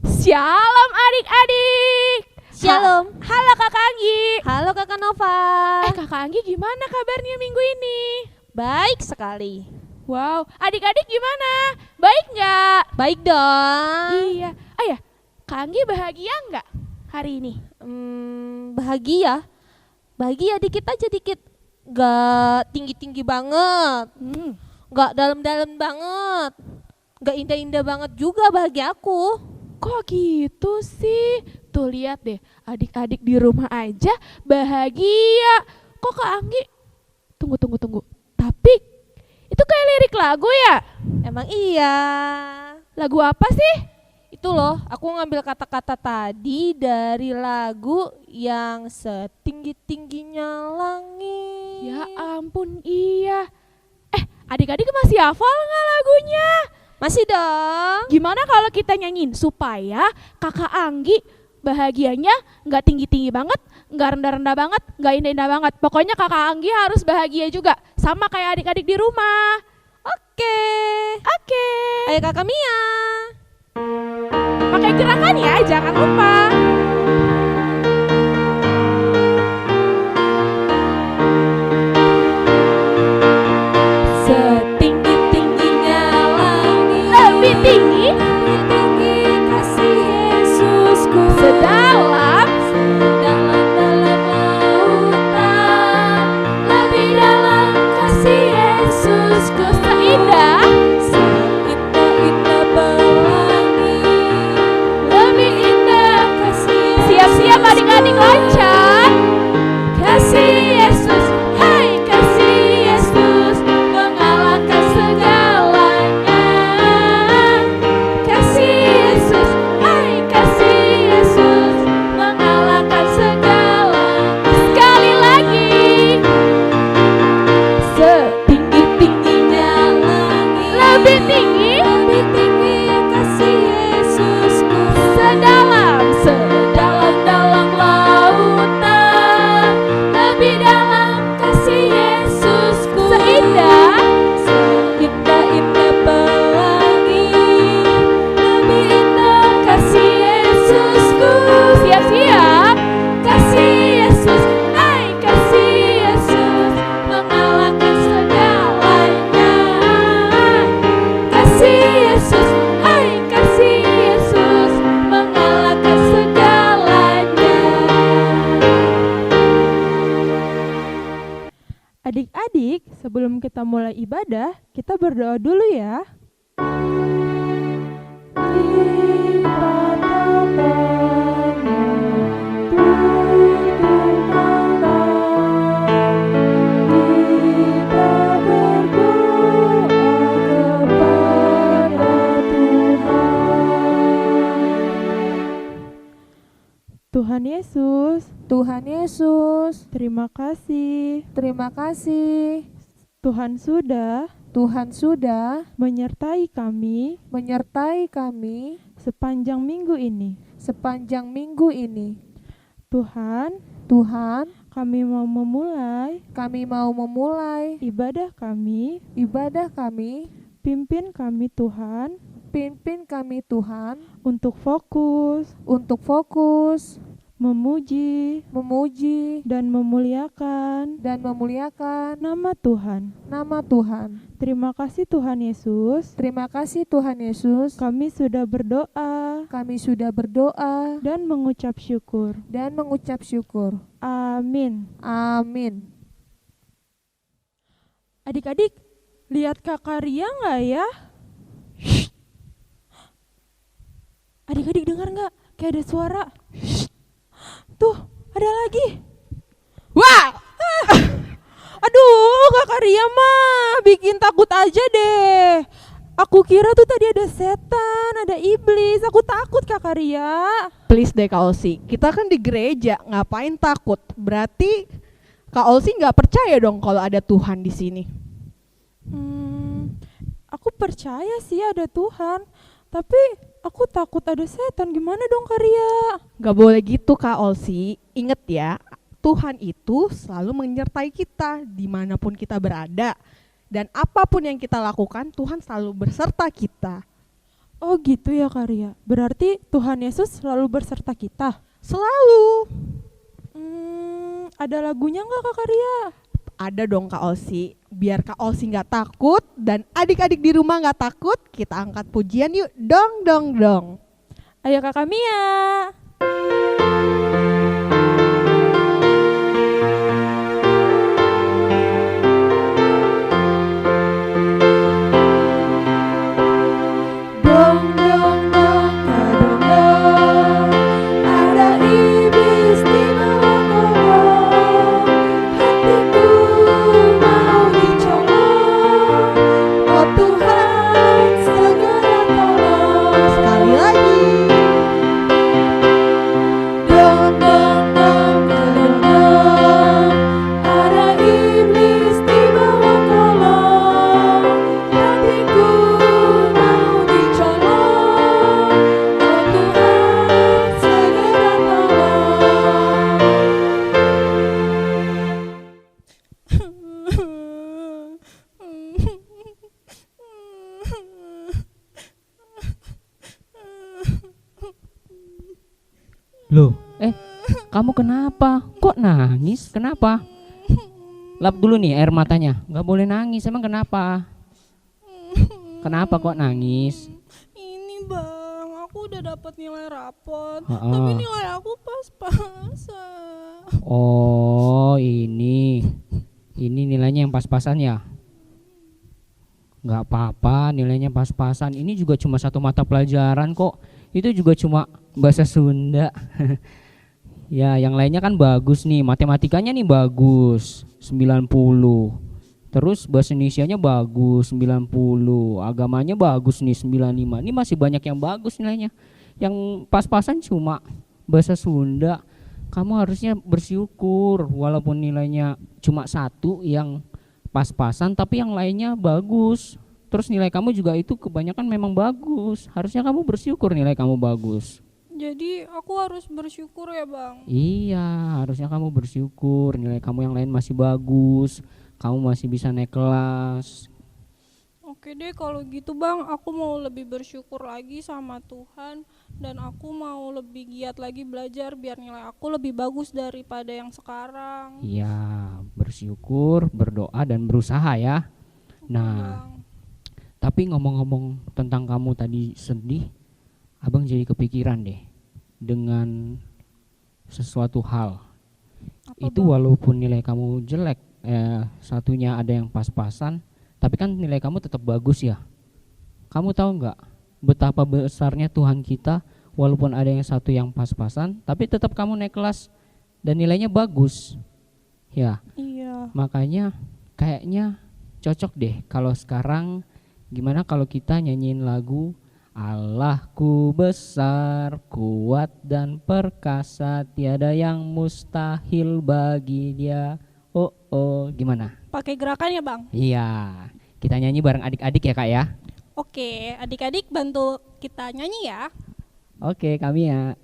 Shalom adik-adik. Shalom. Halo Kakak Anggi. Halo Kakak Nova. Kakak Anggi gimana kabarnya minggu ini? Baik sekali. Wow, adik-adik gimana? Baik nggak? Baik dong. Iya. Kak Anggi bahagia nggak hari ini? Bahagia. Bahagia dikit aja dikit. Gak tinggi-tinggi banget. Gak dalam-dalam banget. Gak indah-indah banget juga bahagia aku. Kok gitu sih? Tuh lihat deh, adik-adik di rumah aja bahagia. Kok Kak Anggi? Tunggu. Tapi itu kayak lirik lagu ya? Emang iya. Lagu apa sih? Itu loh, aku ngambil kata-kata tadi dari lagu yang setinggi-tingginya langit. Ya ampun, iya. Adik-adik masih hafal nggak lagunya? Masih dong. Gimana kalau kita nyanyiin supaya Kakak Anggi bahagianya nggak tinggi-tinggi banget, nggak rendah-rendah banget, nggak indah-indah banget. Pokoknya Kakak Anggi harus bahagia juga, sama kayak adik-adik di rumah. Oke. Ayo Kakak Mia. Pakai gerakan ya, jangan lupa. Setinggi-tingginya langit, Lebih tinggi, tinggi kasih Yesusku. sedalam, Sedalam-dalam lautan, lebih dalam kasih Yesusku. seindah, Seindah-indah pelangi, lebih indah kasih Yesus. siap-siap adik-adik loncat. Kasih Yesus, hai kasih Yesus, mengalahkan segalanya. Kasih Yesus, hai kasih Yesus, mengalahkan segalanya. Sekali lagi, Setinggi-tingginya langit, lebih tinggi, lebih tinggi kasih Yesusku. sedalam, Lautan, lebih dalam kasih Yesusku. seindah, Seindah-indah pelangi, lebih indah kasih Yesusku. siap-siap. Kasih Yesus, hai kasih Yesus, mengalahkan segalanya. Kasih Yesus, hai kasih Yesus, mengalahkan segalanya. Adik-adik, sebelum kita mulai ibadah, kita berdoa dulu ya. Tuhan Yesus, Tuhan Yesus, terima kasih. terima kasih. Tuhan sudah Tuhan sudah menyertai kami menyertai kami sepanjang minggu ini. sepanjang minggu ini. Tuhan, Tuhan, kami mau memulai kami mau memulai ibadah kami. ibadah kami. Pimpin kami Tuhan Pimpin kami Tuhan untuk fokus, untuk fokus, memuji, memuji, dan memuliakan dan memuliakan nama Tuhan. nama Tuhan. Terima kasih Tuhan Yesus. Terima kasih Tuhan Yesus. Kami sudah berdoa Kami sudah berdoa dan mengucap syukur. dan mengucap syukur. Amin. Amin. Adik-adik, lihat Kakak Ria nggak ya? Adik-adik dengar nggak? Kayak ada suara. Tuh, ada lagi. Wah, Aduh, Kakak Ria mah bikin takut aja deh. Aku kira tuh tadi ada setan, ada iblis. Aku takut Kakak Ria. Please deh Kak Olsi, kita kan di gereja, ngapain takut? Berarti Kak Olsi nggak percaya dong kalau ada Tuhan di sini. Aku percaya sih ada Tuhan, tapi aku takut ada setan. Gimana dong Kak Ria? Gak boleh gitu Kak Olsi, inget ya, Tuhan itu selalu menyertai kita dimanapun kita berada. Dan apapun yang kita lakukan, Tuhan selalu berserta kita. Oh gitu ya Kak Ria. Berarti Tuhan Yesus selalu berserta kita. Selalu. Ada lagunya nggak Kak Ria? Ada dong Kak Olsi. Biar Kak Olsi nggak takut dan adik-adik di rumah nggak takut, kita angkat pujian yuk. Dong dong dong. Ayo Kakak Mia. Dong dong dong kadong dong, ada iblis di bawah-bawah. Hatiku mau dicolong, oh Tuhan segera tolong. Sekali lagi. Dong dong dong kadong dong, ada iblis di bawah kolong. Hatiku mau dicolong, oh Tuhan segera tolong. Loh, kamu kenapa? Kok nangis? Kenapa? Lap dulu nih air matanya. Gak boleh nangis, emang kenapa? Kenapa kok nangis? Ini bang, aku udah dapat nilai rapot, Ha-ha. tapi nilai aku pas-pasan. Oh, ini nilainya yang pas-pasan ya? Gak apa-apa, nilainya pas-pasan. Ini juga cuma satu mata pelajaran kok. Itu juga cuma bahasa Sunda. Ya, yang lainnya kan bagus nih. Matematikanya nih bagus, 90. Terus bahasa Indonesianya bagus, 90. Agamanya bagus nih, 95. Ini masih banyak yang bagus nilainya. Yang pas-pasan cuma bahasa Sunda. Kamu harusnya bersyukur walaupun nilainya cuma satu yang pas-pasan tapi yang lainnya bagus. Terus nilai kamu juga itu kebanyakan memang bagus. Harusnya kamu bersyukur nilai kamu bagus. Jadi aku harus bersyukur ya bang. Iya, harusnya kamu bersyukur nilai kamu yang lain masih bagus. Kamu masih bisa naik kelas. Oke deh kalau gitu bang, aku mau lebih bersyukur lagi sama Tuhan. Dan aku mau lebih giat lagi belajar biar nilai aku lebih bagus daripada yang sekarang. Iya, bersyukur, berdoa dan berusaha ya. Nah, Bang. tapi ngomong-ngomong tentang kamu tadi sedih, abang jadi kepikiran deh dengan sesuatu hal. Apa, Itu Bang? walaupun nilai kamu jelek, satunya ada yang pas-pasan, tapi kan nilai kamu tetap bagus ya. Kamu tahu nggak betapa besarnya Tuhan kita, walaupun ada yang satu yang pas-pasan, tapi tetap kamu naik kelas dan nilainya bagus. Ya, Iya. makanya kayaknya cocok deh kalau sekarang. Gimana kalau kita nyanyiin lagu Allahku besar, kuat dan perkasa, tiada yang mustahil bagi Dia. Oh oh, gimana? Pakai gerakan ya bang? Iya, kita nyanyi bareng adik-adik ya kak ya. Oke, adik-adik bantu kita nyanyi ya. Oke, kami ya.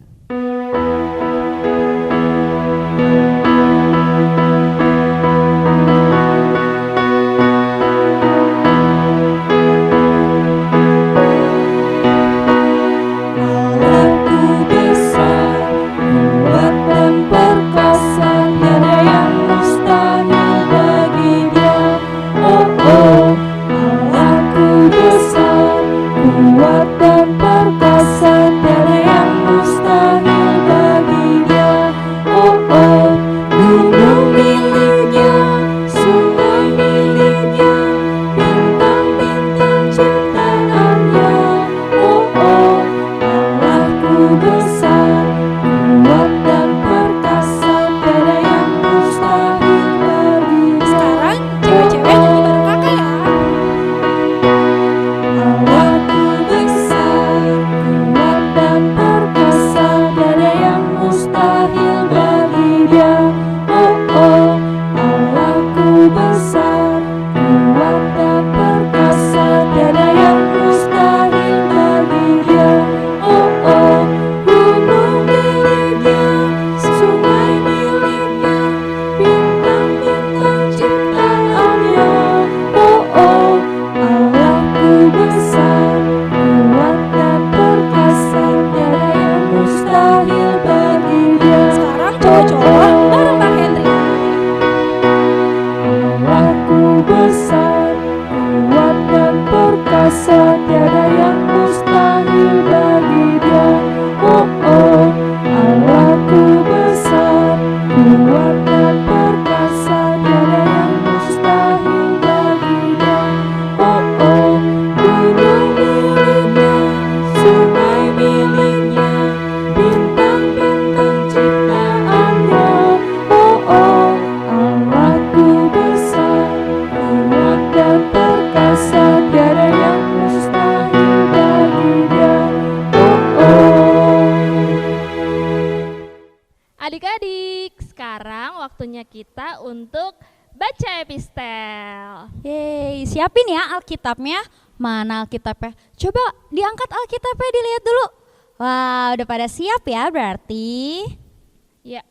Allahku besar, kuat dan perkasa, tiada yang mustahil bagi Dia. Oh oh, Allahku besar, kuat dan perkasa, tiada yang mustahil bagi Dia. Oh oh, untuk baca epistel. Yeay, siapin ya Alkitabnya. Mana Alkitabnya? Coba diangkat Alkitabnya, dilihat dulu. Wah, udah pada siap ya berarti. Ya,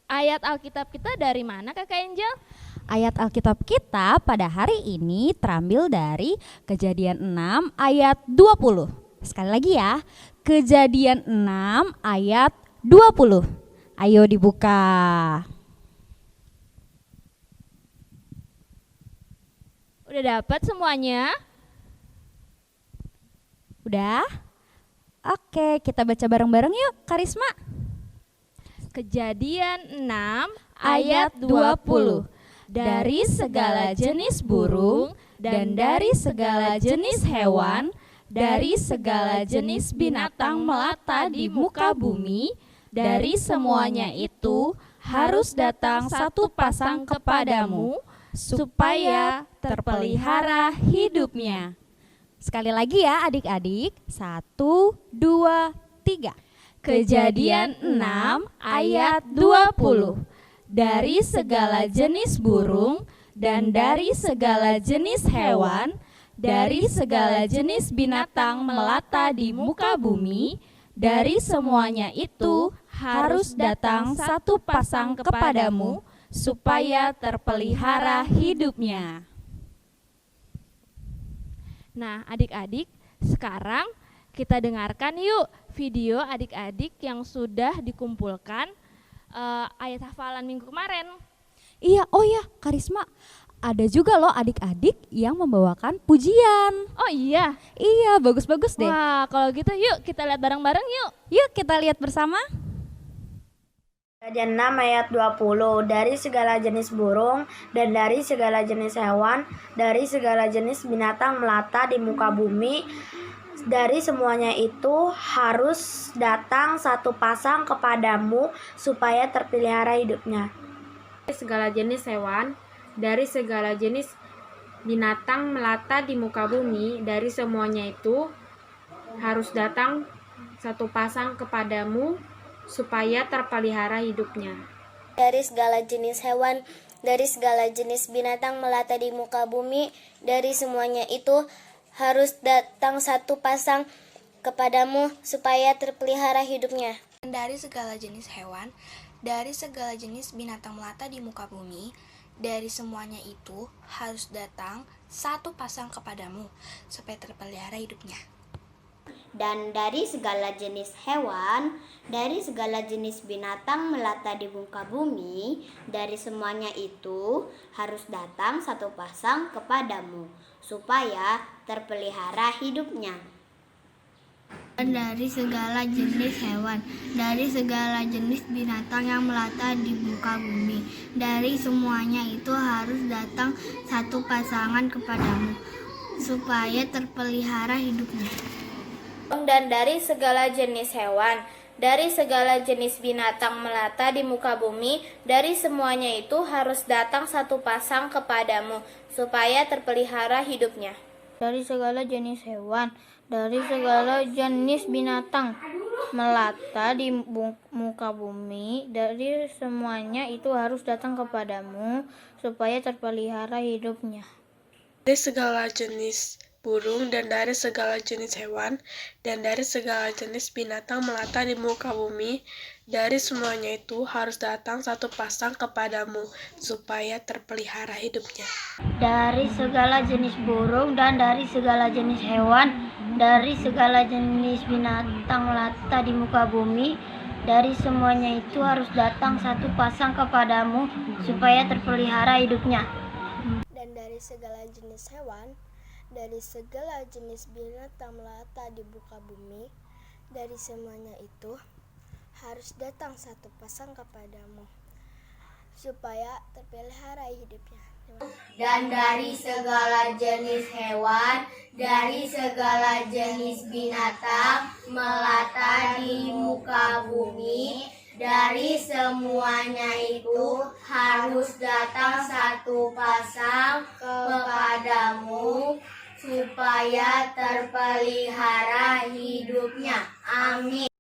ayat Alkitab kita dari mana Kakak Angel? Ayat Alkitab kita pada hari ini terambil dari Kejadian 6 ayat 20. Sekali lagi ya, Kejadian 6 ayat 20. Ayo dibuka. Udah dapat semuanya? Udah? Oke, kita baca bareng-bareng yuk, Karisma. Kejadian 6 ayat 20. Dari segala jenis burung dan dari segala jenis hewan, dari segala jenis binatang melata di muka bumi, dari semuanya itu harus datang satu pasang kepadamu, supaya terpelihara hidupnya. Sekali lagi ya adik-adik. 1, 2, 3. Kejadian 6 ayat 20. Dari segala jenis burung dan dari segala jenis hewan, dari segala jenis binatang melata di muka bumi, dari semuanya itu harus datang satu pasang kepadamu, supaya terpelihara hidupnya. Nah, adik-adik, sekarang kita dengarkan yuk video adik-adik yang sudah dikumpulkan ayat hafalan minggu kemarin. Iya, oh ya Karisma, ada juga loh adik-adik yang membawakan pujian. Oh iya? Iya, bagus-bagus deh. Wah, kalau gitu yuk kita lihat bareng-bareng yuk. Yuk kita lihat bersama. Kejadian 6 ayat 20. Dari segala jenis burung dan dari segala jenis hewan, dari segala jenis binatang melata di muka bumi, dari semuanya itu harus datang satu pasang kepadamu, supaya terpelihara hidupnya. Dari segala jenis hewan, dari segala jenis binatang melata di muka bumi, dari semuanya itu harus datang satu pasang kepadamu, supaya terpelihara hidupnya. Dari segala jenis hewan, dari segala jenis binatang melata di muka bumi, dari semuanya itu harus datang satu pasang kepadamu, supaya terpelihara hidupnya. Dari segala jenis hewan, dari segala jenis binatang melata di muka bumi, dari semuanya itu harus datang satu pasang kepadamu, supaya terpelihara hidupnya. Dan dari segala jenis hewan, dari segala jenis binatang melata di muka bumi, dari semuanya itu harus datang satu pasang kepadamu, supaya terpelihara hidupnya. Dan dari segala jenis hewan, dari segala jenis binatang yang melata di muka bumi, dari semuanya itu harus datang satu pasangan kepadamu, supaya terpelihara hidupnya. Dan dari segala jenis hewan, dari segala jenis binatang melata di muka bumi, dari semuanya itu harus datang satu pasang kepadamu, supaya terpelihara hidupnya. Dari segala jenis hewan, dari segala jenis binatang melata di muka bumi, dari semuanya itu harus datang kepadamu, supaya terpelihara hidupnya. Dari segala jenis burung dan dari segala jenis hewan dan dari segala jenis binatang melata di muka bumi, dari semuanya itu harus datang satu pasang kepadamu, supaya terpelihara hidupnya. Dari segala jenis burung dan dari segala jenis hewan, dari segala jenis binatang melata di muka bumi, dari semuanya itu harus datang satu pasang kepadamu, supaya terpelihara hidupnya. Dan dari segala jenis hewan, dari segala jenis binatang melata di muka bumi, dari semuanya itu harus datang satu pasang kepadamu, supaya terpelihara hidupnya. Dan dari segala jenis hewan, dari segala jenis binatang melata di muka bumi, dari semuanya itu harus datang satu pasang kepadamu, supaya terpelihara hidupnya. Amin.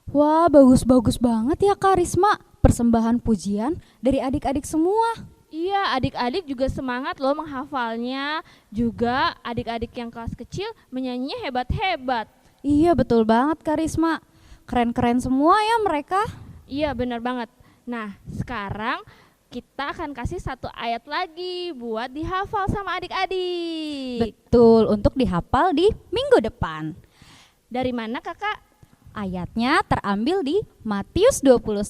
Wah, bagus-bagus banget ya Kak Risma. Persembahan pujian dari adik-adik semua. Iya, adik-adik juga semangat loh menghafalnya. Juga adik-adik yang kelas kecil menyanyinya hebat-hebat. Iya, betul banget Kak Risma. Keren-keren semua ya mereka. Iya, benar banget. Nah, sekarang kita akan kasih satu ayat lagi buat dihafal sama adik-adik. Betul, untuk dihafal di minggu depan. Dari mana Kakak? Ayatnya terambil di Matius 21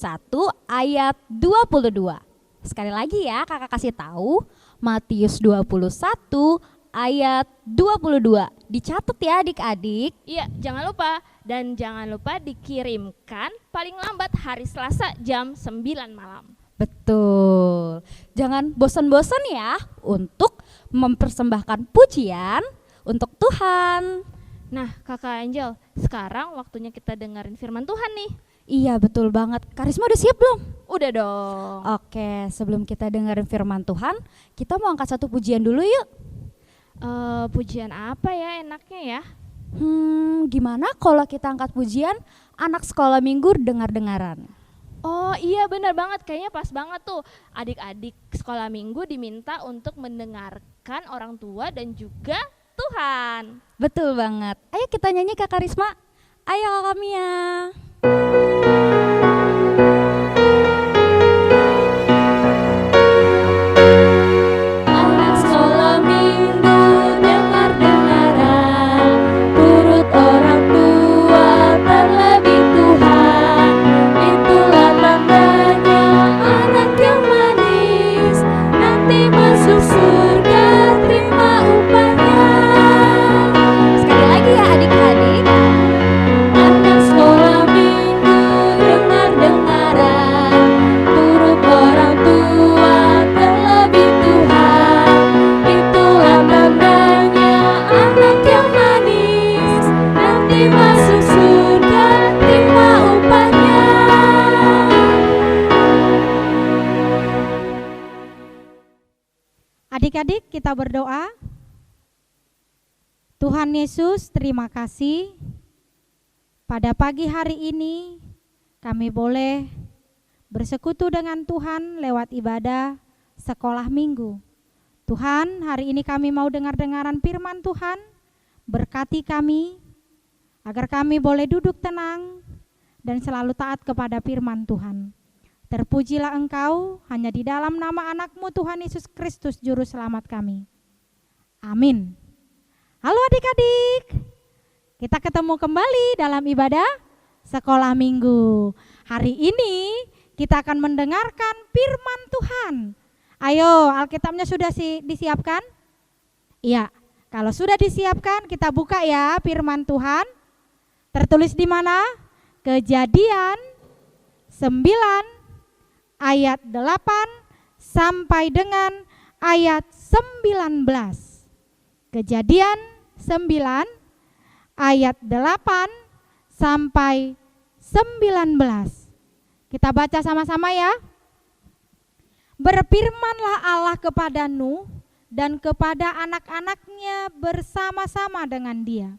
ayat 22. Sekali lagi ya kakak kasih tahu, Matius 21 ayat 22. Dicatat ya adik-adik. Iya, jangan lupa. Dan jangan lupa dikirimkan paling lambat hari Selasa jam 9 malam. Betul. Jangan bosan-bosan ya untuk mempersembahkan pujian untuk Tuhan. Nah, Kakak Angel, sekarang waktunya kita dengerin firman Tuhan nih. Iya, betul banget. Karisma udah siap belum? Udah dong. Oke, sebelum kita dengerin firman Tuhan, kita mau angkat satu pujian dulu yuk. Pujian apa ya enaknya ya? Gimana kalau kita angkat pujian anak sekolah minggu dengar-dengaran? Oh iya, benar banget, kayaknya pas banget tuh. Adik-adik sekolah minggu diminta untuk mendengarkan orang tua dan juga Tuhan. Betul banget. Ayo kita nyanyi Kak Karisma. Ayo Kakak Mia. Anak sekolah minggu dengar-dengaran, turut orang tua terlebih Tuhan. Itulah tandanya anak yang manis, nanti masuk surga terima upahnya. Sekali lagi ya adik-adik. Anak sekolah minggu dengar-dengaran, turut orang tua terlebih Tuhan. Itulah tandanya anak yang manis, nanti masuk surga terima upahnya. Adik-adik, kita berdoa. Tuhan Yesus, terima kasih. Pada pagi hari ini kami boleh bersekutu dengan Tuhan lewat ibadah sekolah minggu. Tuhan, hari ini kami mau dengar-dengaran firman Tuhan. Berkati kami agar kami boleh duduk tenang dan selalu taat kepada firman Tuhan. Terpujilah Engkau hanya di dalam nama anak-Mu Tuhan Yesus Kristus Juru Selamat kami. Amin. Halo adik-adik, kita ketemu kembali dalam ibadah sekolah minggu. Hari ini kita akan mendengarkan firman Tuhan. Ayo, Alkitabnya sudah disiapkan? Iya, kalau sudah disiapkan kita buka ya firman Tuhan. Tertulis di mana? Kejadian 9 ayat 8 sampai dengan ayat 19. Kejadian 9 ayat 8 sampai 19. Kita baca sama-sama ya. Berfirmanlah Allah kepada Nuh dan kepada anak-anaknya bersama-sama dengan dia.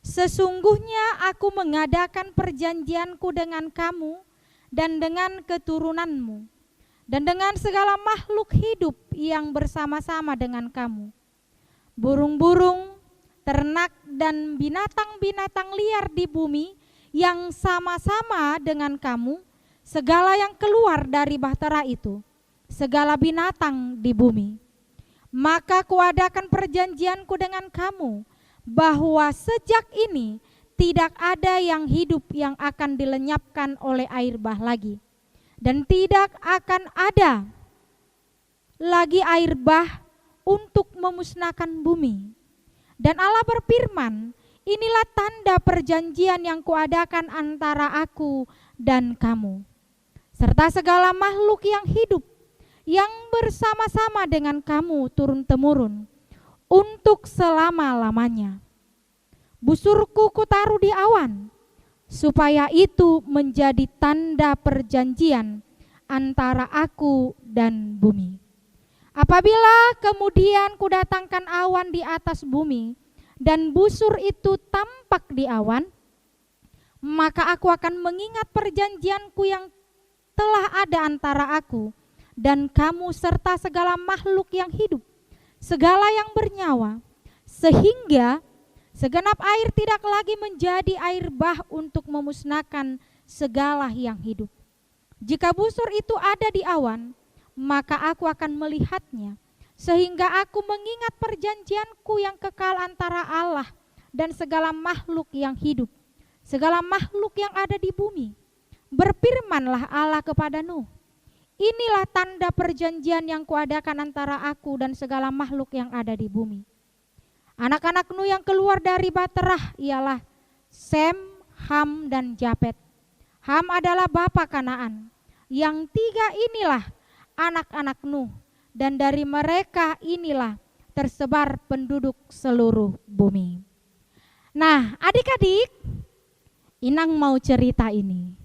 Sesungguhnya aku mengadakan perjanjianku dengan kamu dan dengan keturunanmu dan dengan segala makhluk hidup yang bersama-sama dengan kamu. Burung-burung, ternak dan binatang-binatang liar di bumi yang sama-sama dengan kamu, segala yang keluar dari bahtera itu, segala binatang di bumi. Maka kuadakan perjanjianku dengan kamu, bahwa sejak ini tidak ada yang hidup yang akan dilenyapkan oleh air bah lagi, dan tidak akan ada lagi air bah untuk memusnahkan bumi. Dan Allah berfirman, inilah tanda perjanjian yang kuadakan antara aku dan kamu, serta segala makhluk yang hidup yang bersama-sama dengan kamu turun-temurun untuk selama-lamanya. Busurku kutaruh di awan, supaya itu menjadi tanda perjanjian antara aku dan bumi. Apabila kemudian kudatangkan awan di atas bumi, dan busur itu tampak di awan, maka aku akan mengingat perjanjianku yang telah ada antara aku dan kamu serta segala makhluk yang hidup, segala yang bernyawa, sehingga segenap air tidak lagi menjadi air bah untuk memusnahkan segala yang hidup. Jika busur itu ada di awan, maka aku akan melihatnya, sehingga aku mengingat perjanjianku yang kekal antara Allah dan segala makhluk yang hidup, segala makhluk yang ada di bumi. Berfirmanlah Allah kepada Nuh, inilah tanda perjanjian yang kuadakan antara aku dan segala makhluk yang ada di bumi. Anak-anak Nuh yang keluar dari Baterah ialah Sem, Ham, dan Japet. Ham adalah bapa Kanaan. Yang tiga inilah anak-anak Nuh, dan dari mereka inilah tersebar penduduk seluruh bumi. Nah, adik-adik, Inang mau cerita ini.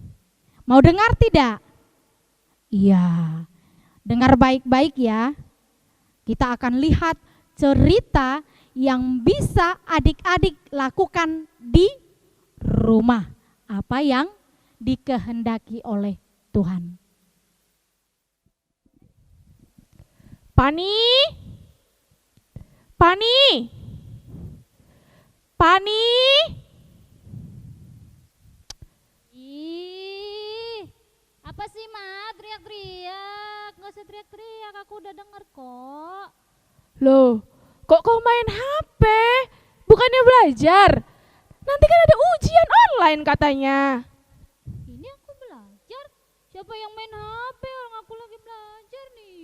Mau dengar tidak? Iya, dengar baik-baik ya. Kita akan lihat cerita yang bisa adik-adik lakukan di rumah. Apa yang dikehendaki oleh Tuhan. Pani, Pani, Pani. Ih, apa sih Ma? Teriak-teriak. Gak usah teriak-teriak, aku udah denger kok. Loh, kok kau main HP? Bukannya belajar? Nanti kan ada ujian online katanya. Ini aku belajar. Siapa yang main HP? Orang aku lagi belajar nih.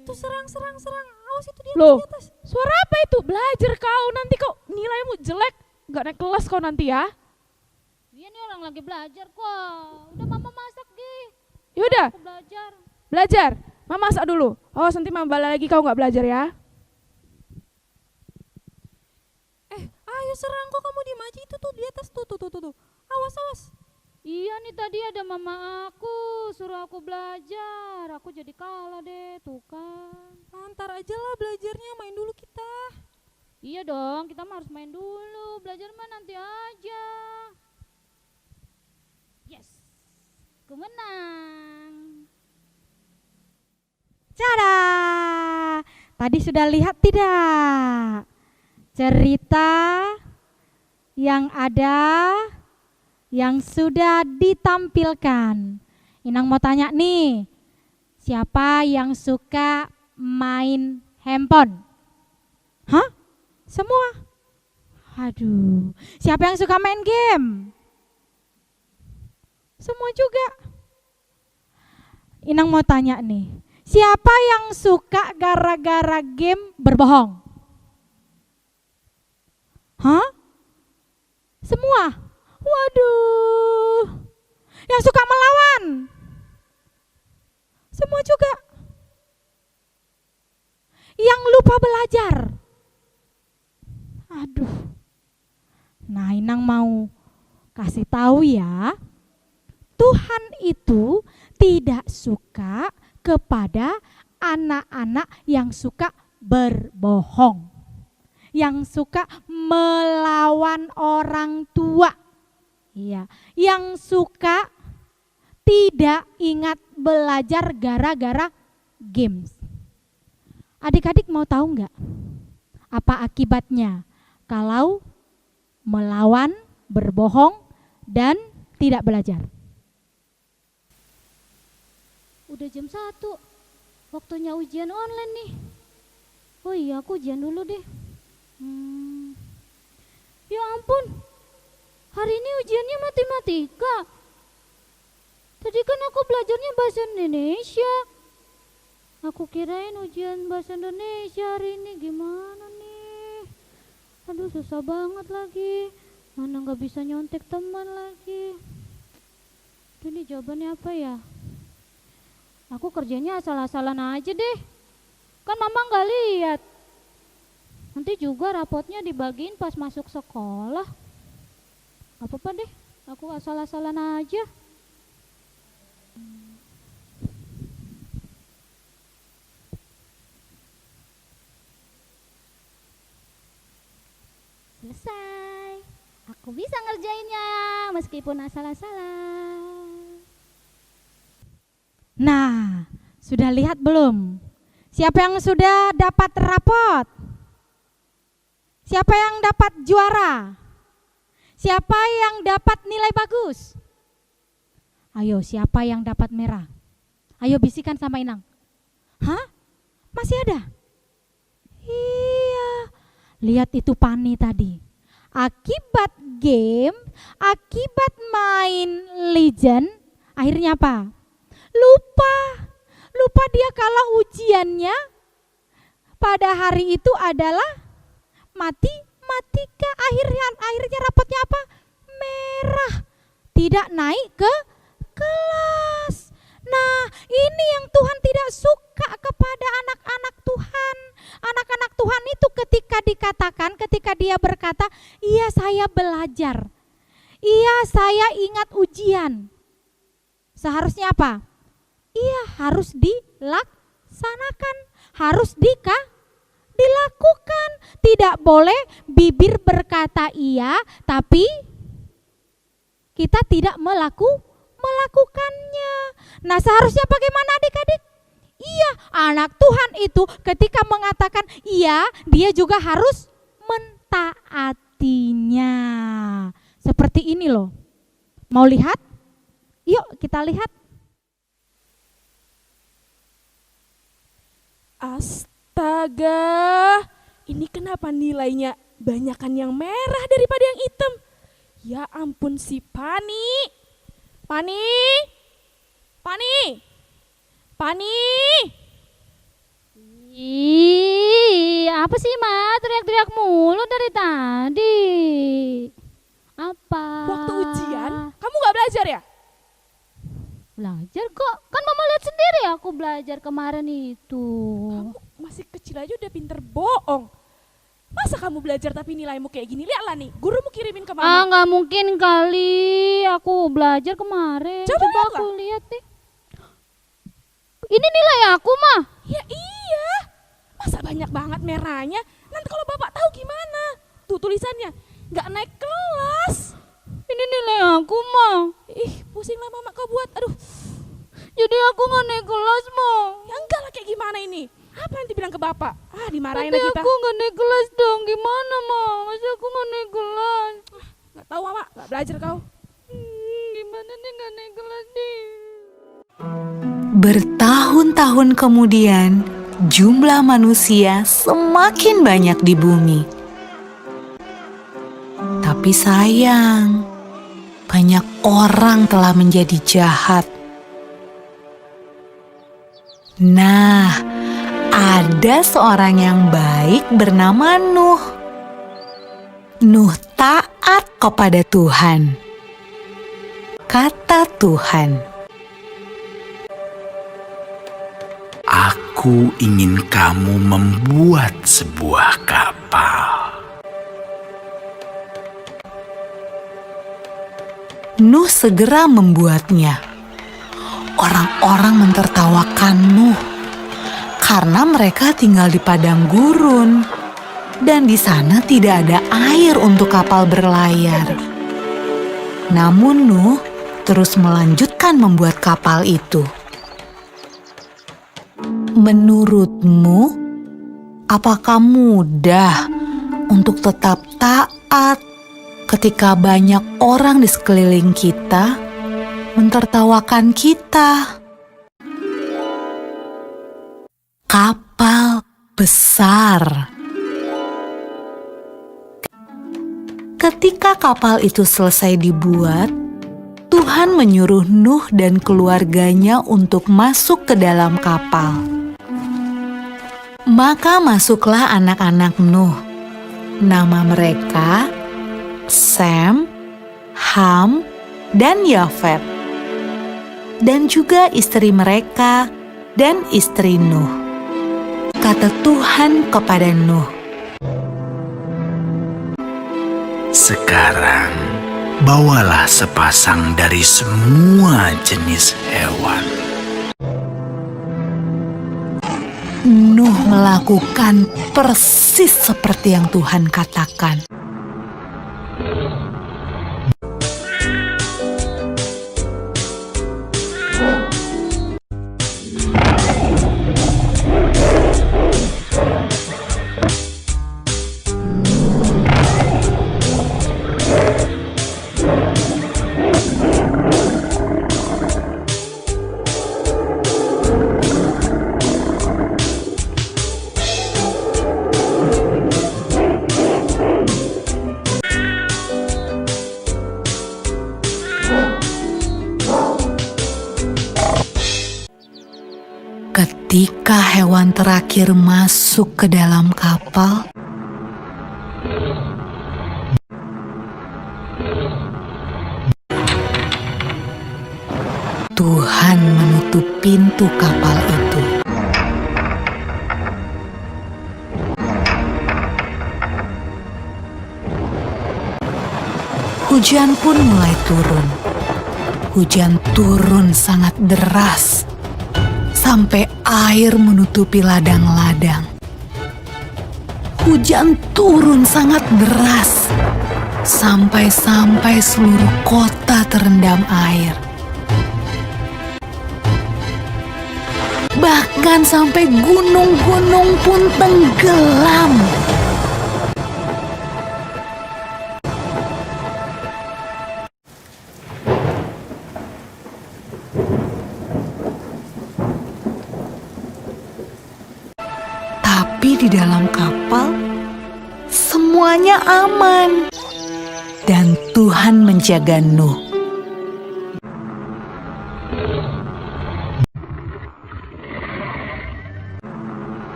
Itu serang. Awas itu di atas, Loh, di atas. suara apa itu? Belajar kau, nanti kau nilaimu jelek. Gak naik kelas kau nanti ya. Iya nih orang lagi belajar kok. Udah Mama masak Gi. Yaudah, Aku belajar. belajar. Mama masak dulu. Oh, nanti Mama balik lagi kau gak belajar ya. Ayo serang, kok kamu diem aja, itu tuh di atas tuh. Awas. Iya nih tadi ada mama aku suruh aku belajar. Aku jadi kalah deh, tuh kan. Ntar aja lah belajarnya, main dulu kita. Iya dong, kita mah harus main dulu. Belajar mah nanti aja. Yes, aku menang. Tada! Tadi sudah lihat tidak? Cerita yang ada, yang sudah ditampilkan. Inang mau tanya nih, siapa yang suka main handphone? Hah? Semua? Aduh, siapa yang suka main game? Semua juga. Inang mau tanya nih, siapa yang suka gara-gara game berbohong? Hah? Semua? Waduh. Yang suka melawan? Semua juga. Yang lupa belajar? Aduh. Nah, Inang mau kasih tahu ya. Tuhan itu tidak suka kepada anak-anak yang suka berbohong, yang suka melawan orang tua, iya, yang suka tidak ingat belajar gara-gara games. Adik-adik mau tahu nggak apa akibatnya kalau melawan, berbohong, dan tidak belajar. Udah jam 1, waktunya ujian online nih. Oh iya, aku ujian dulu deh. Ya ampun, hari ini ujiannya matematika. Tadi kan aku belajarnya bahasa Indonesia. Aku kirain ujian bahasa Indonesia hari ini, gimana nih? Aduh, susah banget lagi. Mana gak bisa nyontek teman lagi. Ini jawabannya apa ya? Aku kerjanya asal-asalan aja deh. Kan mama gak lihat. Nanti juga rapotnya dibagiin pas masuk sekolah. Gak apa-apa deh, aku asal-asalan aja. Selesai. Aku bisa ngerjainnya meskipun asal-asalan. Nah, sudah lihat belum? Siapa yang sudah dapat rapot? Siapa yang dapat juara? Siapa yang dapat nilai bagus? Ayo, siapa yang dapat merah? Ayo bisikan sama Inang. Hah? Masih ada? Iya. Lihat itu Pani tadi. Akibat game, akibat main Legend, akhirnya apa? Lupa dia kalau ujiannya pada hari itu adalah matematika. Akhirnya rapotnya apa? Merah. Tidak naik ke kelas. Nah, ini yang Tuhan tidak suka kepada anak-anak Tuhan. Anak-anak Tuhan itu ketika dia berkata, iya saya belajar, iya saya ingat ujian. Seharusnya apa? Iya harus dilaksanakan, harus dilakukan. Tidak boleh bibir berkata iya, tapi kita tidak melakukannya. Nah, seharusnya bagaimana adik-adik? Iya, anak Tuhan itu ketika mengatakan iya, dia juga harus mentaatinya. Seperti ini loh. Mau lihat? Yuk kita lihat. Astaga, ini kenapa nilainya banyakan yang merah daripada yang hitam? Ya ampun si Pani. Ih, apa sih Ma? Teriak-teriak mulu dari tadi. Apa? Waktu ujian, kamu gak belajar ya? Belajar kok, kan Mama lihat sendiri aku belajar kemarin itu. Kamu masih kecil aja udah pinter bohong. Masa kamu belajar tapi nilaimu kayak gini? Lihatlah nih, gurumu kirimin ke Mama. Nggak mungkin kali, aku belajar kemarin. Coba aku lihat deh. Ini nilai aku mah. Ya iya, masa banyak banget merahnya? Nanti kalau bapak tahu gimana? Tuh tulisannya, nggak naik kelas. Ini nilai aku mah. Ih, pusing lah mama kau buat, aduh. Jadi aku nggak naik kelas mah. Ya enggak lah, kayak gimana ini? Apa yang dibilang ke bapak? Dimarahin Nanti lah kita. aku nggak naik kelas dong, gimana mah? Masa aku nggak naik kelas? Nggak tahu mama, nggak belajar kau. Gimana nih nggak naik kelas nih? Bertahun-tahun kemudian, jumlah manusia semakin banyak di bumi. Tapi sayang, banyak orang telah menjadi jahat. Nah, ada seorang yang baik bernama Nuh. Nuh taat kepada Tuhan. Kata Tuhan, aku ingin kamu membuat sebuah kapal. Nuh segera membuatnya. Orang-orang mentertawakan Nuh karena mereka tinggal di padang gurun dan di sana tidak ada air untuk kapal berlayar. Namun Nuh terus melanjutkan membuat kapal itu. Menurutmu, apakah mudah untuk tetap taat ketika banyak orang di sekeliling kita mentertawakan kita. Kapal besar. Ketika kapal itu selesai dibuat, Tuhan menyuruh Nuh dan keluarganya untuk masuk ke dalam kapal. Maka masuklah anak-anak Nuh. Nama mereka Sem, Ham, dan Yafet. Dan juga istri mereka dan istri Nuh. Kata Tuhan kepada Nuh, "Sekarang bawalah sepasang dari semua jenis hewan." Nuh melakukan persis seperti yang Tuhan katakan. Ketika hewan terakhir masuk ke dalam kapal, Tuhan menutup pintu kapal itu. Hujan pun mulai turun. Hujan turun sangat deras, sampai air menutupi ladang-ladang. Hujan turun sangat deras, sampai seluruh kota terendam air. Bahkan sampai gunung-gunung pun tenggelam. Tapi di dalam kapal, semuanya aman. Dan Tuhan menjaga Nuh.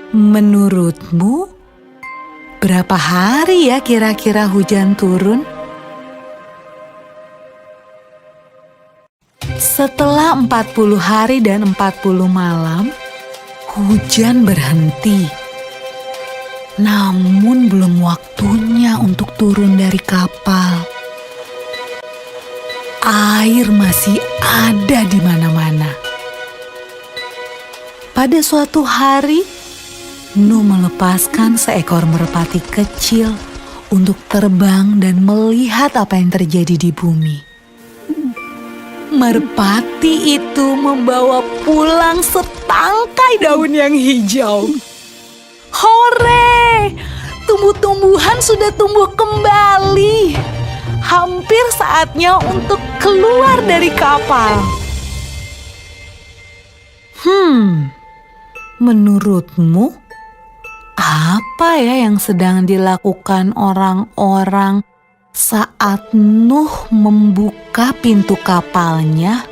Menurutmu, berapa hari ya kira-kira hujan turun? Setelah 40 hari dan 40 malam, hujan berhenti. Namun belum waktunya untuk turun dari kapal. Air masih ada di mana-mana. Pada suatu hari, Nuh melepaskan seekor merpati kecil untuk terbang dan melihat apa yang terjadi di bumi. Merpati itu membawa pulang setangkai daun yang hijau. Hore! Tumbuh-tumbuhan sudah tumbuh kembali. Hampir saatnya untuk keluar dari kapal. Menurutmu, apa ya yang sedang dilakukan orang-orang saat Nuh membuka pintu kapalnya?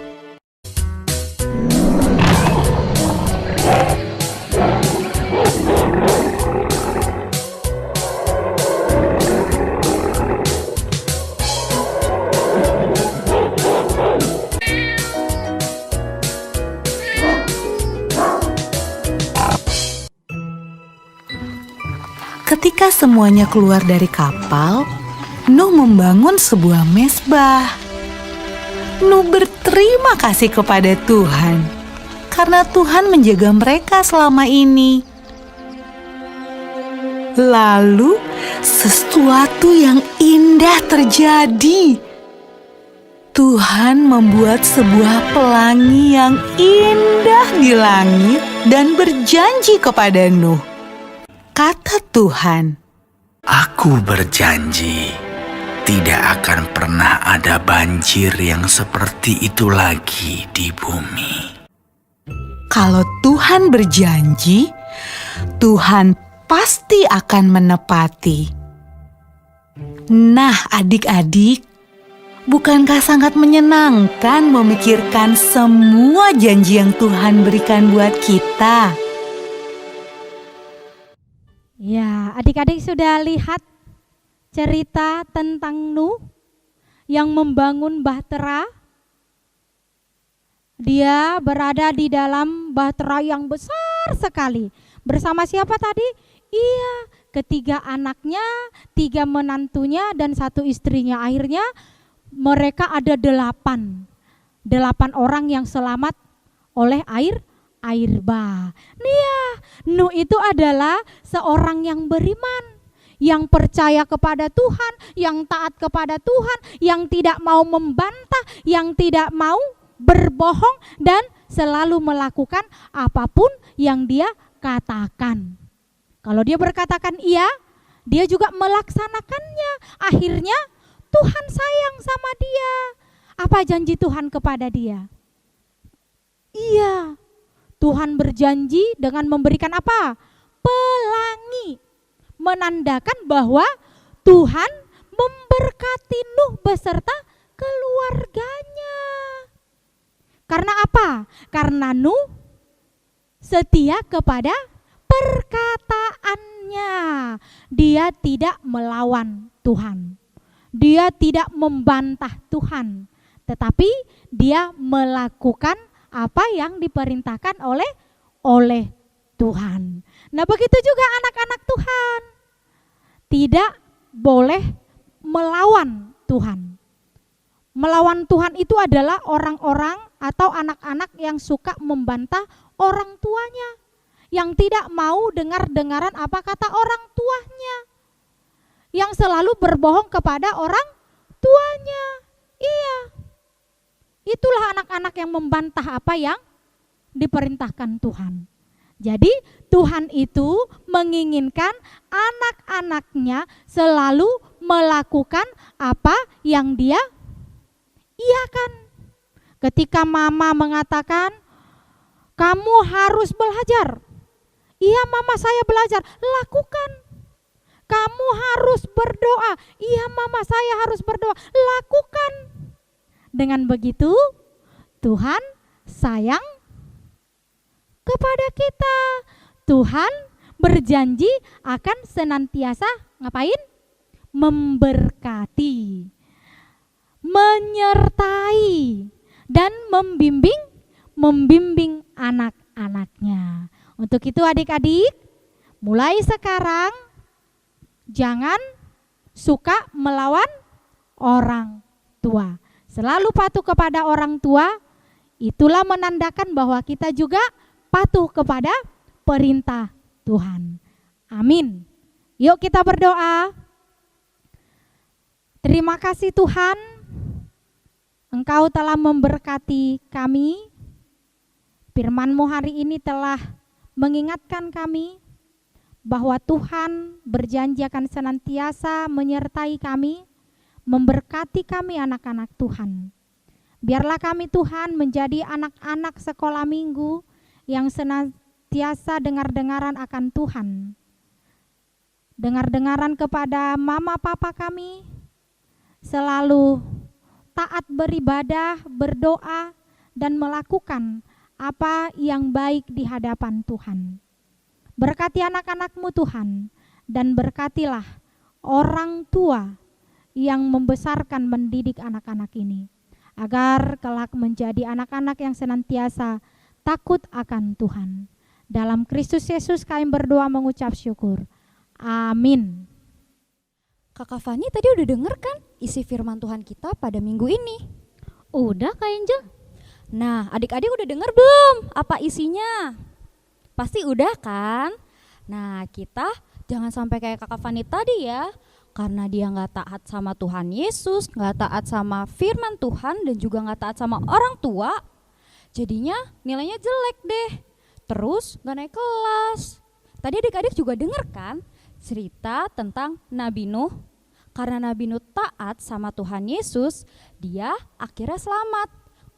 Ketika semuanya keluar dari kapal, Nuh membangun sebuah mezbah. Nuh berterima kasih kepada Tuhan karena Tuhan menjaga mereka selama ini. Lalu sesuatu yang indah terjadi. Tuhan membuat sebuah pelangi yang indah di langit dan berjanji kepada Nuh. Kata Tuhan, Aku berjanji, tidak akan pernah ada banjir yang seperti itu lagi di bumi. kalau Tuhan berjanji, Tuhan pasti akan menepati. Nah, adik-adik, bukankah sangat menyenangkan memikirkan semua janji yang Tuhan berikan buat kita? Ya, adik-adik sudah lihat cerita tentang Nuh yang membangun bahtera. Dia berada di dalam bahtera yang besar sekali. Bersama siapa tadi? Iya, ketiga anaknya, 3 menantunya, dan 1 istrinya. Akhirnya mereka ada 8 orang yang selamat oleh air bah. Nuh itu adalah seorang yang beriman, yang percaya kepada Tuhan, yang taat kepada Tuhan, yang tidak mau membantah, yang tidak mau berbohong, dan selalu melakukan apapun yang dia katakan. Kalau dia berkatakan iya, dia juga melaksanakannya. Akhirnya Tuhan sayang sama dia. Apa janji Tuhan kepada dia? Iya, Tuhan berjanji dengan memberikan apa? Pelangi. Menandakan bahwa Tuhan memberkati Nuh beserta keluarganya. Karena apa? Karena Nuh setia kepada perkataannya. Dia tidak melawan Tuhan. Dia tidak membantah Tuhan. Tetapi dia melakukan apa yang diperintahkan oleh Tuhan. Nah, begitu juga anak-anak Tuhan. Tidak boleh melawan Tuhan. Melawan Tuhan itu adalah orang-orang atau anak-anak yang suka membantah orang tuanya, yang tidak mau dengar-dengaran apa kata orang tuanya, yang selalu berbohong kepada orang tuanya. Iya, itulah anak-anak yang membantah apa yang diperintahkan Tuhan. Jadi Tuhan itu menginginkan anak-anaknya selalu melakukan apa yang dia iakan. Ketika mama mengatakan, kamu harus belajar. Iya, mama saya belajar. Lakukan. Kamu harus berdoa. Iya, mama saya harus berdoa. Lakukan. Dengan begitu, Tuhan sayang kepada kita. Tuhan berjanji akan senantiasa ngapain? Memberkati, menyertai, dan membimbing anak-anaknya. Untuk itu adik-adik, mulai sekarang jangan suka melawan orang tua. Selalu patuh kepada orang tua, itulah menandakan bahwa kita juga patuh kepada perintah Tuhan. Amin. Yuk kita berdoa. Terima kasih Tuhan, Engkau telah memberkati kami. Firman-Mu hari ini telah mengingatkan kami bahwa Tuhan berjanji akan senantiasa menyertai kami, memberkati kami anak-anak Tuhan. Biarlah kami Tuhan menjadi anak-anak sekolah minggu yang senantiasa dengar-dengaran akan Tuhan. Dengar-dengaran kepada mama papa kami, selalu taat beribadah, berdoa, dan melakukan apa yang baik di hadapan Tuhan. Berkati anak-anak-Mu Tuhan, dan berkatilah orang tua yang membesarkan mendidik anak-anak ini, agar kelak menjadi anak-anak yang senantiasa takut akan Tuhan. Dalam Kristus Yesus kami berdoa mengucap syukur. Amin. Kakak Fani tadi udah denger kan isi firman Tuhan kita pada minggu ini? Udah Kak Angel. Nah, adik-adik udah denger belum apa isinya? Pasti udah kan? Nah, kita Jangan sampai kayak Kakak Fani tadi ya, karena dia nggak taat sama Tuhan Yesus, nggak taat sama firman Tuhan, dan juga nggak taat sama orang tua, jadinya nilainya jelek deh, terus nggak naik kelas. Tadi adik-adik juga denger kan cerita tentang Nabi Nuh. Karena Nabi Nuh taat sama Tuhan Yesus, dia akhirnya selamat,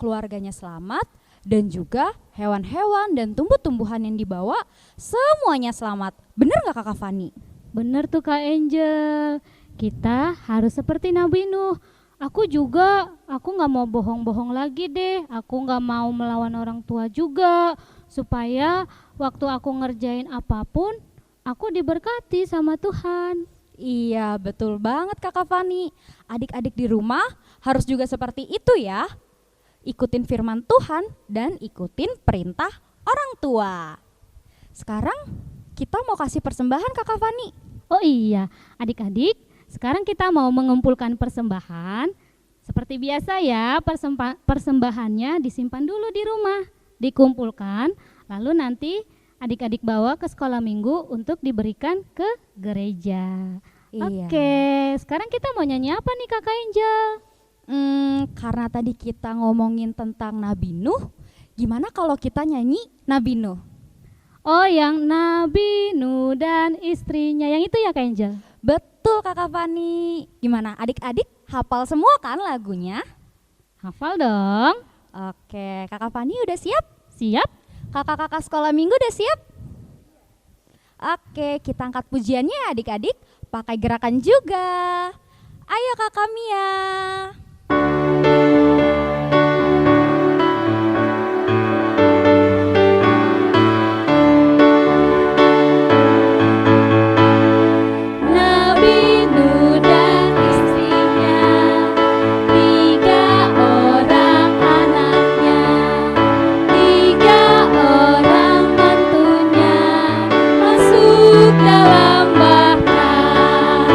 keluarganya selamat, dan juga hewan-hewan dan tumbuh-tumbuhan yang dibawa semuanya selamat. Bener gak Kakak Fani? Bener tuh Kak Angel, kita harus seperti Nabi Nuh. Aku gak mau bohong-bohong lagi deh, aku gak mau melawan orang tua juga, supaya waktu aku ngerjain apapun, aku diberkati sama Tuhan. Iya, betul banget Kakak Fani. Adik-adik di rumah harus juga seperti itu ya. Ikutin firman Tuhan dan ikutin perintah orang tua. Sekarang kita mau kasih persembahan Kakak Fani. Oh iya, adik-adik, sekarang kita mau mengumpulkan persembahan. Seperti biasa ya, persembahannya disimpan dulu di rumah, dikumpulkan, lalu nanti adik-adik bawa ke sekolah minggu untuk diberikan ke gereja. Iya. Oke, sekarang kita mau nyanyi apa nih Kakak Angel? Karena tadi kita ngomongin tentang Nabi Nuh, gimana kalau kita nyanyi Nabi Nuh? Oh, yang Nabi Nuh dan istrinya, yang itu ya Kak Angel? Betul Kakak Fani. Gimana adik-adik hafal semua kan lagunya? Hafal dong. Oke, Kakak Fani udah siap? Siap. Kakak-kakak sekolah minggu udah siap? Oke, kita angkat pujiannya adik-adik, pakai gerakan juga. Ayo Kakak Mia. Nabi Nuh dan istrinya, 3 orang anaknya, 3 orang mantunya, masuk dalam bahar.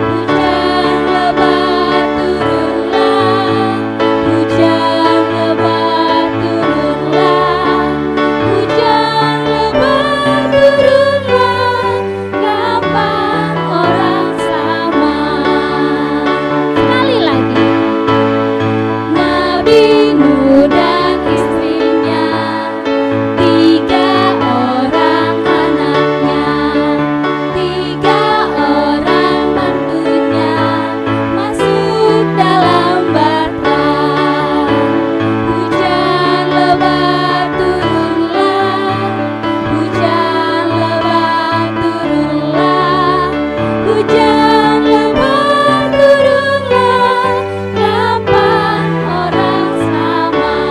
Hujan lebat turunlah, hujan lebat turunlah, hujan lebat turunlah, kapan orang selamat? Sekali lagi. Nabi Nuh dan istrinya, 3 orang anaknya, 3 orang mantunya, masuk dalam bahtera. Hujan lebat turunlah, hujan lebat turunlah, hujan lebat turunlah, kapan orang selamat?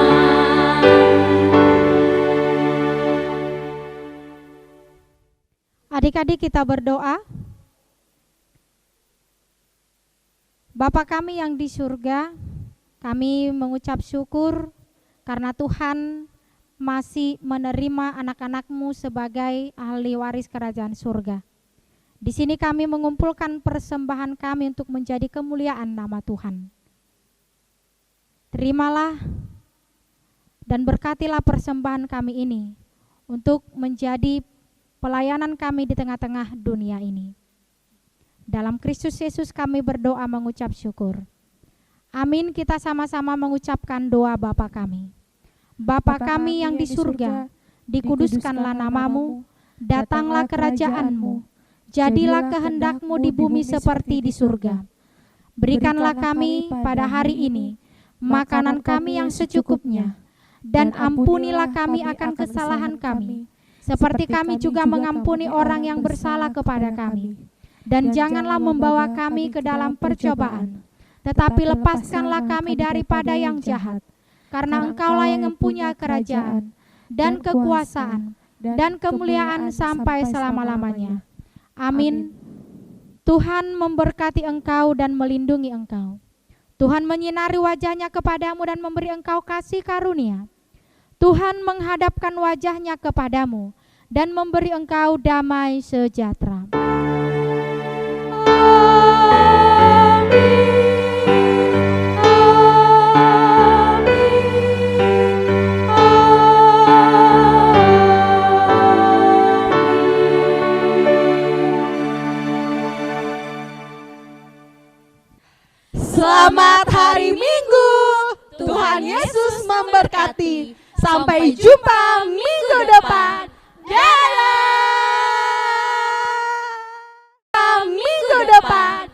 Adik-adik kita berdoa. Bapa kami yang di surga, kami mengucap syukur karena Tuhan masih menerima anak-anak-Mu sebagai ahli waris kerajaan surga. Di sini kami mengumpulkan persembahan kami untuk menjadi kemuliaan nama Tuhan. Terimalah dan berkatilah persembahan kami ini untuk menjadi pelayanan kami di tengah-tengah dunia ini. Dalam Kristus Yesus kami berdoa mengucap syukur. Amin. Kita sama-sama mengucapkan doa Bapa kami. Bapa kami yang di surga, dikuduskanlah namamu, datanglah kerajaanmu, jadilah kehendak-Mu di bumi seperti di surga. Berikanlah kami pada hari ini makanan kami yang secukupnya, dan ampunilah kami akan kesalahan kami, seperti kami juga mengampuni orang yang bersalah kepada kami. Dan janganlah membawa kami ke dalam percobaan, tetapi lepaskanlah kami daripada yang jahat. Karena Engkaulah yang mempunyai kerajaan, dan kekuasaan, dan kemuliaan sampai selama-lamanya. Amin. Tuhan memberkati engkau dan melindungi engkau. Tuhan menyinari wajahnya kepadamu dan memberi engkau kasih karunia. Tuhan menghadapkan wajahnya kepadamu dan memberi engkau damai sejahtera. Selamat hari Minggu. Tuhan Yesus memberkati. Sampai jumpa minggu depan. Dadah. Minggu depan.